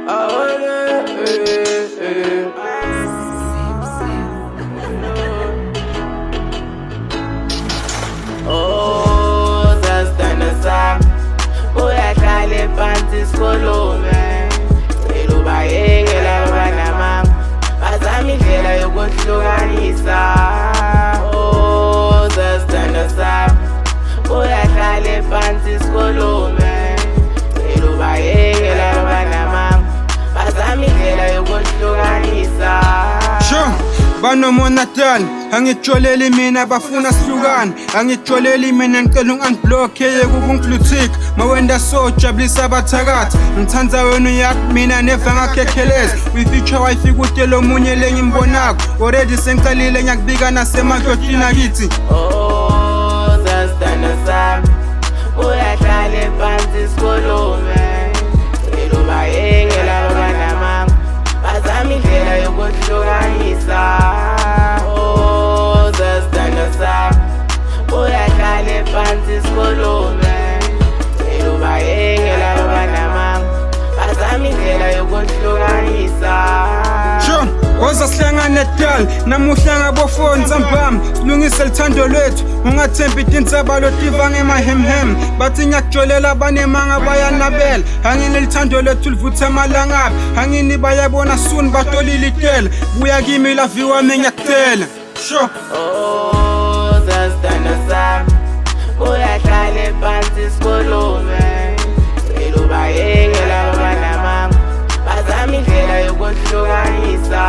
Oh, zasithanda sami uyahlala phansi sikhulume, cela ubayekela abanamanga bazama indlela yokuhlukanisa. Oh, zasithanda sami uyahlala phansi sikhulume, cela ubayekela abanamanga bazama indlela yokuhlukanisa. Banomonatali angitjoleli mina bafuna sihlukane, angitjoleli mina ngicela ungi-unblock-ye kukungluthik mawenda so jabulisa abathakathi ngithanda wena uyakhi mina neva ngakhekheleza uyi-future wife kude lo munye lengimbonako already sengicalile ngiyakubika nasemadlotini akithi. Oh, zasithanda sami uyahlala phansi sikhulume, cela ubayekela abanamanga bazama indlela yokuhlukanisa. Oh, zasithanda sami uyahlala phansi sikhulume, cela ubayekela abanamanga bazama indlela yokuhlukanisa. Woza sihlangane dal namuhla ngabofoni ntsambami silungise lithando lwethu ungathembi tindzaba tiva ngemahemhem bathi ngiyakujolela banemanga bayanabela angini lithando lethu livutha amalangabi angini bayabona soon batolile itela buya kimi lavi wami ngiyakutela. Oh, zasithanda sami uyahlala phansi sikhulume, cela ubayekela abanamanga bazama indlela yokuhlukanisa.